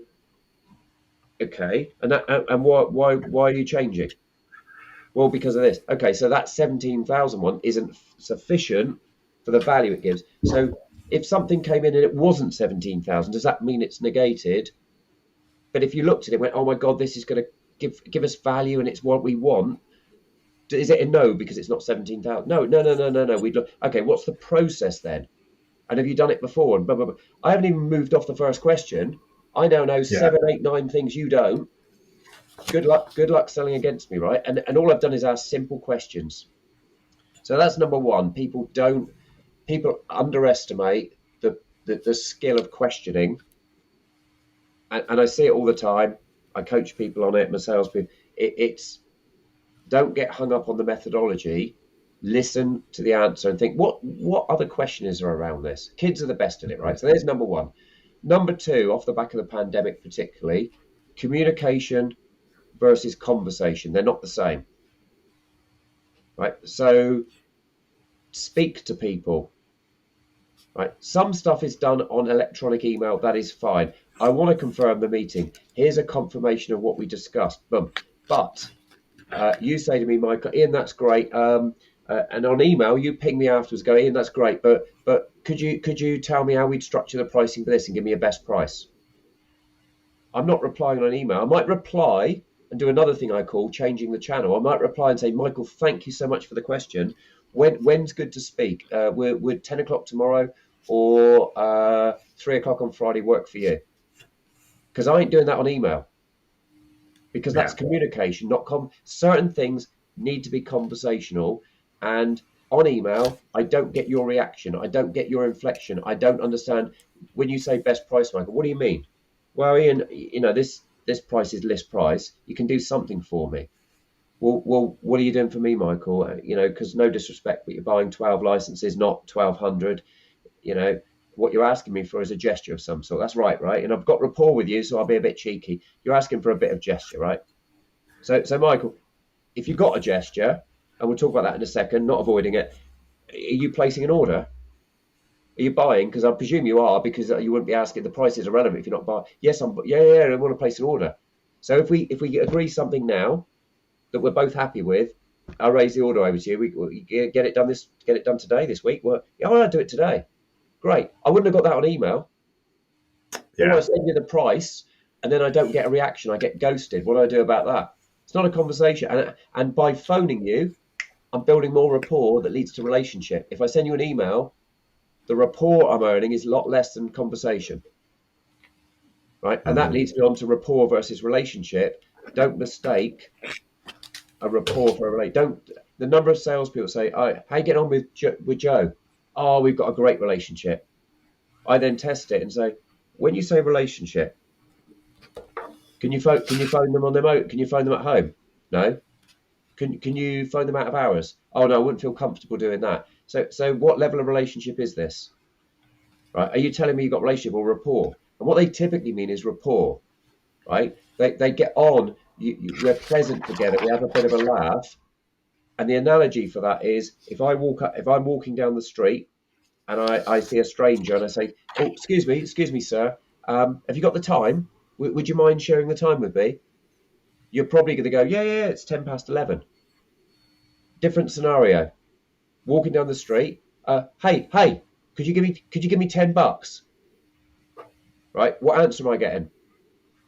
okay. And why are you changing? "Well, because of this." Okay. So that 17,000 one isn't sufficient for the value it gives. So if something came in and it wasn't 17,000, does that mean it's negated? But if you looked at it and went, "Oh my God, this is going to give us value and it's what we want," is it a no because it's not 17,000? No, no, no, no, no, no. We'd look, okay, what's the process then? And have you done it before? And blah, blah, blah. I haven't even moved off the first question. I now know Yeah. 7, 8, 9 things you don't. Good luck selling against me, right? And all I've done is ask simple questions. So that's number one. People underestimate the skill of questioning. And I see it all the time. I coach people on it, my salespeople. It's don't get hung up on the methodology. Listen to the answer and think, what other question is there around this? Kids are the best at it, right? So there's number one. Number two, off the back of the pandemic particularly, communication versus conversation. They're not the same, right? So speak to people, right? Some stuff is done on electronic email. That is fine. I want to confirm the meeting. Here's a confirmation of what we discussed. Boom. But you say to me, "Michael, Ian, that's great." And on email, you ping me afterwards, go, "Ian, that's great, but could you tell me how we'd structure the pricing for this and give me a best price?" I'm not replying on an email. I might reply and do another thing I call changing the channel. I might reply and say, "Michael, thank you so much for the question. When's good to speak? Would 10 o'clock tomorrow or 3 o'clock on Friday work for you?" Because I ain't doing that on email, because that's Yeah. communication, not certain things need to be conversational. And on email, I don't get your reaction. I don't get your inflection. I don't understand when you say best price, Michael. What do you mean? "Well, Ian, this this price is list price. You can do something for me. Well, what are you doing for me, Michael? Because no disrespect, but you're buying 12 licenses, not 1,200. What you're asking me for is a gesture of some sort. That's right, right? And I've got rapport with you, so I'll be a bit cheeky. You're asking for a bit of gesture, right? So Michael, if you've got a gesture, and we'll talk about that in a second, not avoiding it, are you placing an order? Are you buying? Because I presume you are, because you wouldn't be asking. The price is irrelevant if you're not buying. Yes, yeah, I want to place an order. So if we agree something now that we're both happy with, I'll raise the order over to you. We get it done today, this week. Well, yeah, I'll do it today. Great. I wouldn't have got that on email. Or I Yeah. send you the price and then I don't get a reaction. I get ghosted. What do I do about that? It's not a conversation. And by phoning you, I'm building more rapport that leads to relationship. If I send you an email, the rapport I'm earning is a lot less than conversation, right? And that Mhm. leads me on to rapport versus relationship. Don't mistake a rapport for a relate. Don't the number of salespeople say, "Oh, how you get on with Joe? Oh, we've got a great relationship." I then test it and say, when you say relationship, can you phone them on their can you phone them at home? No. Can you phone them out of hours? Oh no, I wouldn't feel comfortable doing that. So what level of relationship is this? Right? Are you telling me you've got relationship or rapport? And what they typically mean is rapport, right? They get on. We're pleasant together. We have a bit of a laugh. And the analogy for that is if I'm walking down the street and I see a stranger and I say, "Oh, excuse me, sir. Have you got the time? Would you mind sharing the time with me?" You're probably going to go, "Yeah, yeah, it's 11:10. Different scenario. Walking down the street. Hey, could you give me $10? Right? What answer am I getting?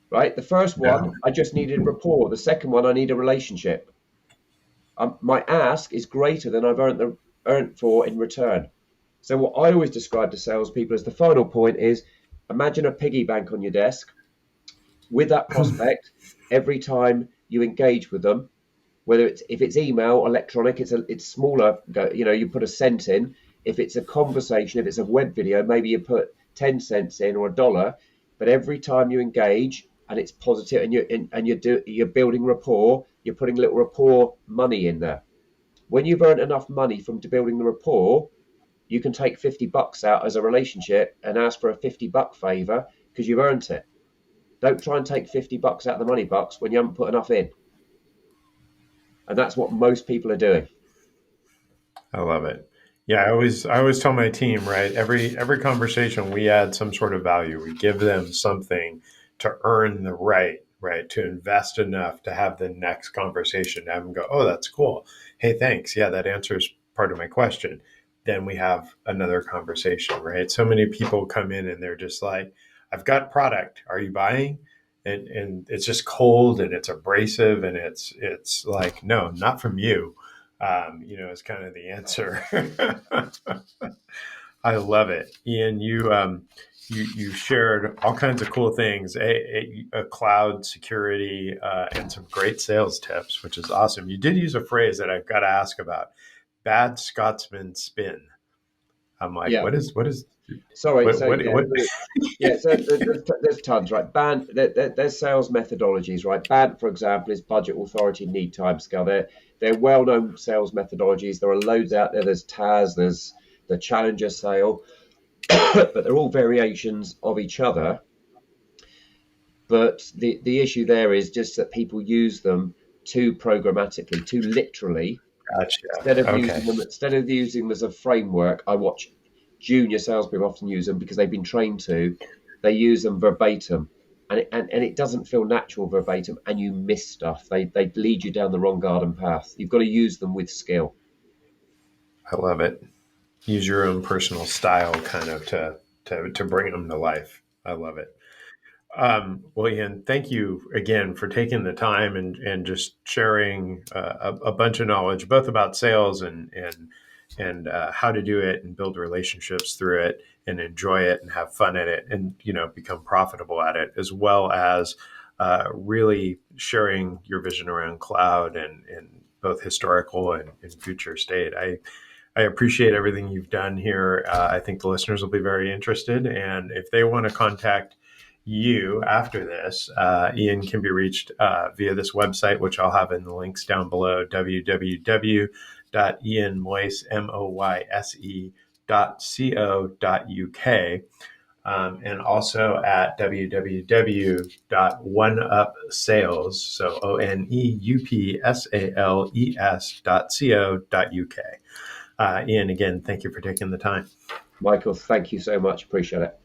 Right? The first Yeah. one, I just needed rapport. The second one, I need a relationship. My ask is greater than I've earned for in return. So what I always describe to salespeople as the final point is imagine a piggy bank on your desk with that prospect. Every time you engage with them, whether if it's email, electronic, it's smaller. You put a cent in. If it's a conversation, if it's a web video, maybe you put 10 cents in or a dollar. But every time you engage and it's positive, and you're building rapport, you're putting little rapport money in there. When you've earned enough money from building the rapport, you can take $50 out as a relationship and ask for a $50 favor because you've earned it. Don't try and take $50 out of the money box when you haven't put enough in. And that's what most people are doing. I love it. Yeah, I always tell my team, right? Every conversation we add some sort of value. We give them something to earn the right, to invest enough to have the next conversation, to have them go, "Oh, that's cool. Hey, thanks. Yeah, that answers part of my question." Then we have another conversation, right? So many people come in and they're just like, "I've got product. Are you buying?" And it's just cold and it's abrasive and it's like, "No, not from you." Is kind of the answer. I love it, Ian. You shared all kinds of cool things, a cloud security, and some great sales tips, which is awesome. You did use a phrase that I've got to ask about: "Bad Scotsman spin." I'm like, Yeah. what is Sorry. what So what yeah, what? yeah. So there's tons, right? There's sales methodologies, right? BANT, for example, is budget, authority, need, time scale. They're well-known sales methodologies. There are loads out there. There's TAS. There's the Challenger sale, but they're all variations of each other. But the issue there is just that people use them too programmatically, too literally. Gotcha. Okay. Instead of using them as a framework, I watch junior salespeople often use them because they've been trained to. They use them verbatim, and it doesn't feel natural verbatim, and you miss stuff. They lead you down the wrong garden path. You've got to use them with skill. I love it. Use your own personal style, kind of to bring them to life. I love it. Well, Ian, thank you again for taking the time and just sharing a bunch of knowledge, both about sales and how to do it and build relationships through it and enjoy it and have fun at it and become profitable at it, as well as really sharing your vision around cloud and both historical and future state. I appreciate everything you've done here. I think the listeners will be very interested, and if they want to contact you after this. Ian can be reached via this website, which I'll have in the links down below, www.ianmoyse.co.uk. And also at www.oneupsales, so oneupsales.co.uk. Ian, again, thank you for taking the time. Michael, thank you so much. Appreciate it.